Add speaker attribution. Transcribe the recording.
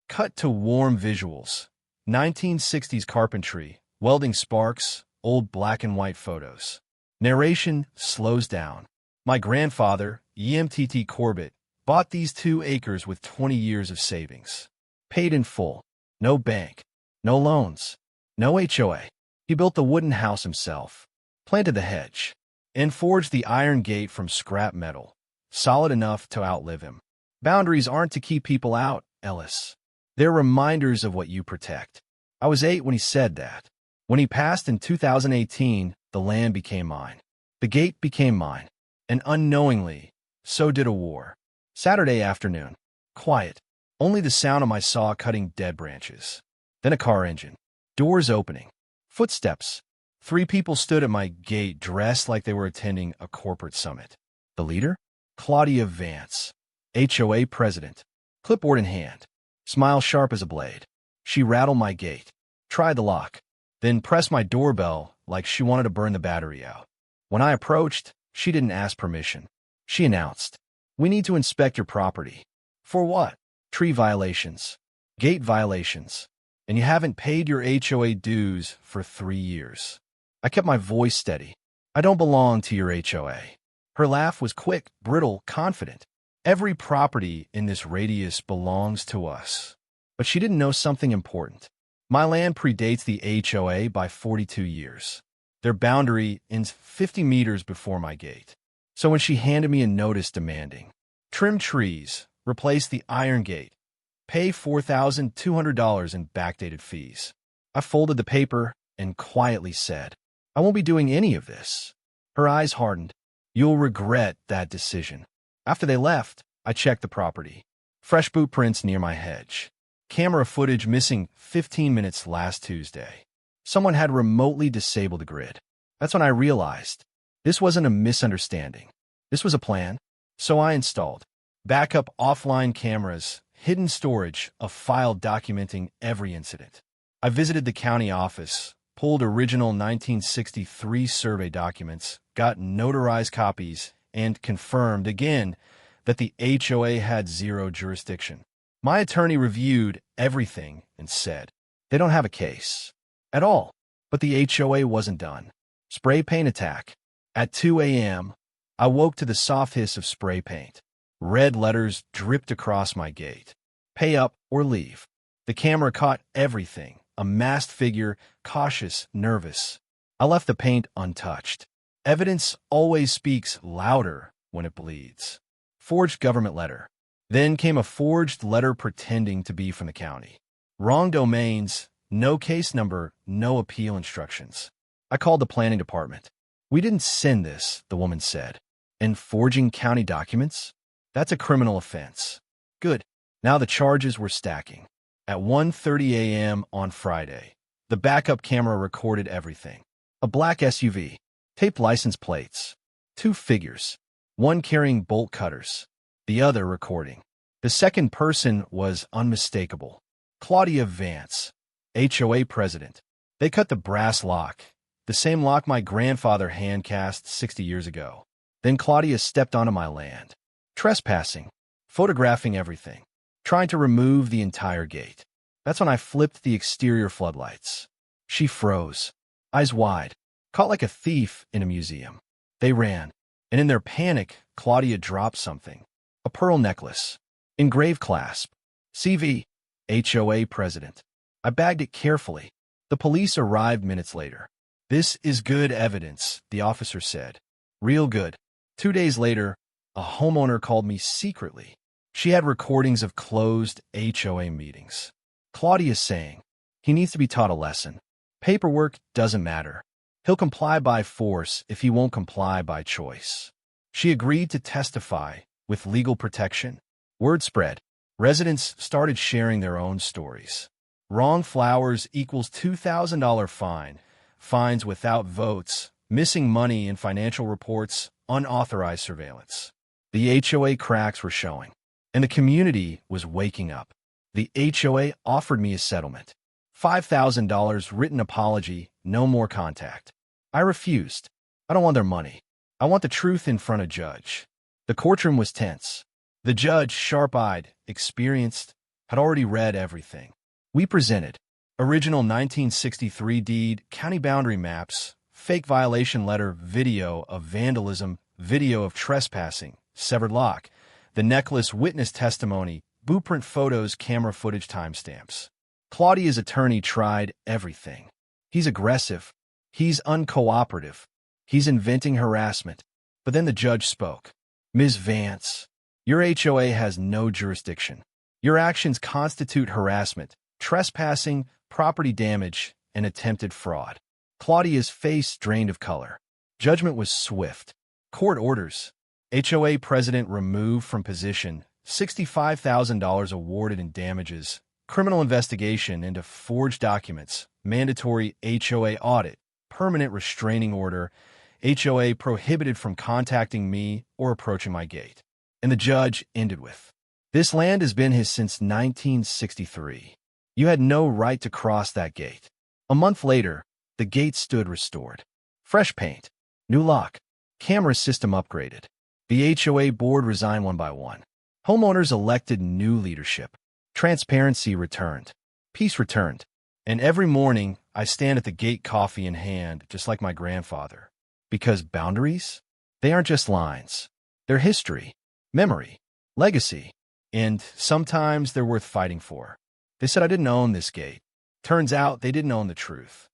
Speaker 1: Cut to warm visuals. 1960s carpentry, welding sparks, old black and white photos. Narration slows down. My grandfather, EMTT Corbett, bought these 2 acres with 20 years of savings. Paid in full. No bank. No loans. No HOA. He built the wooden house himself. Planted the hedge. And forged the iron gate from scrap metal. Solid enough to outlive him. Boundaries aren't to keep people out, Ellis. They're reminders of what you protect. I was 8 when he said that. When he passed in 2018, the land became mine. The gate became mine. And unknowingly, so did a war. Saturday afternoon. Quiet. Only the sound of my saw cutting dead branches. Then a car engine. Doors opening. Footsteps. 3 people stood at my gate dressed like they were attending a corporate summit. The leader? Claudia Vance, HOA president. Clipboard in hand. Smile sharp as a blade. She rattled my gate. Tried the lock. Then pressed my doorbell like she wanted to burn the battery out. When I approached, she didn't ask permission. She announced, "We need to inspect your property." For what? Tree violations. Gate violations. And you haven't paid your HOA dues for 3 years. I kept my voice steady. I don't belong to your HOA. Her laugh was quick, brittle, confident. Every property in this radius belongs to us. But she didn't know something important. My land predates the HOA by 42 years. Their boundary ends 50 meters before my gate. So when she handed me a notice demanding, "Trim trees, replace the iron gate, pay $4,200 in backdated fees," I folded the paper and quietly said, "I won't be doing any of this." Her eyes hardened. "You'll regret that decision." After they left, I checked the property. Fresh boot prints near my hedge. Camera footage missing 15 minutes last Tuesday. Someone had remotely disabled the grid. That's when I realized this wasn't a misunderstanding. This was a plan. So I installed backup offline cameras, hidden storage, a file documenting every incident. I visited the county office, pulled original 1963 survey documents, got notarized copies, and confirmed again that the HOA had 0 jurisdiction. My attorney reviewed everything and said, "They don't have a case at all." But the HOA wasn't done. Spray paint attack. At 2 a.m., I woke to the soft hiss of spray paint. Red letters dripped across my gate. "Pay up or leave." The camera caught everything. A masked figure, cautious, nervous. I left the paint untouched. Evidence always speaks louder when it bleeds. Forged government letter. Then came a forged letter pretending to be from the county. Wrong domains, no case number, no appeal instructions. I called the planning department. "We didn't send this," the woman said. "And forging county documents? That's a criminal offense." Good. Now the charges were stacking. At 1:30 a.m. on Friday, the backup camera recorded everything. A black SUV, taped license plates, 2 figures, one carrying bolt cutters, the other recording. The second person was unmistakable. Claudia Vance, HOA president. They cut the brass lock, the same lock my grandfather hand-cast 60 years ago. Then Claudia stepped onto my land, trespassing, photographing everything, trying to remove the entire gate. That's when I flipped the exterior floodlights. She froze, eyes wide, caught like a thief in a museum. They ran, and in their panic, Claudia dropped something. A pearl necklace. Engraved clasp. CV. HOA president. I bagged it carefully. The police arrived minutes later. "This is good evidence," the officer said. "Real good." 2 days later, a homeowner called me secretly. She had recordings of closed HOA meetings. Claudia saying, "He needs to be taught a lesson. Paperwork doesn't matter. He'll comply by force if he won't comply by choice." She agreed to testify with legal protection. Word spread. Residents started sharing their own stories. Wrong flowers equals $2,000 fine. Fines without votes. Missing money in financial reports. Unauthorized surveillance. The HOA cracks were showing, and the community was waking up. The HOA offered me a settlement. $5,000 written apology, no more contact. I refused. I don't want their money. I want the truth in front of judge. The courtroom was tense. The judge, sharp-eyed, experienced, had already read everything. We presented original 1963 deed, county boundary maps, fake violation letter, video of vandalism, video of trespassing, severed lock, the necklace, witness testimony, blueprint photos, camera footage, timestamps. Claudia's attorney tried everything. He's aggressive. He's uncooperative. He's inventing harassment. But then the judge spoke. Ms. Vance, your HOA has no jurisdiction. Your actions constitute harassment, trespassing, property damage, and attempted fraud. Claudia's face drained of color. Judgment was swift. Court orders. HOA president removed from position, $65,000 awarded in damages, criminal investigation into forged documents, mandatory HOA audit, permanent restraining order, HOA prohibited from contacting me or approaching my gate. And the judge ended with, this land has been his since 1963. You had no right to cross that gate. A month later, the gate stood restored. Fresh paint, new lock, camera system upgraded. The HOA board resigned one by one. Homeowners elected new leadership. Transparency returned. Peace returned. And every morning, I stand at the gate, coffee in hand, just like my grandfather. Because boundaries? They aren't just lines. They're history, memory, legacy. And sometimes they're worth fighting for. They said I didn't own this gate. Turns out they didn't own the truth.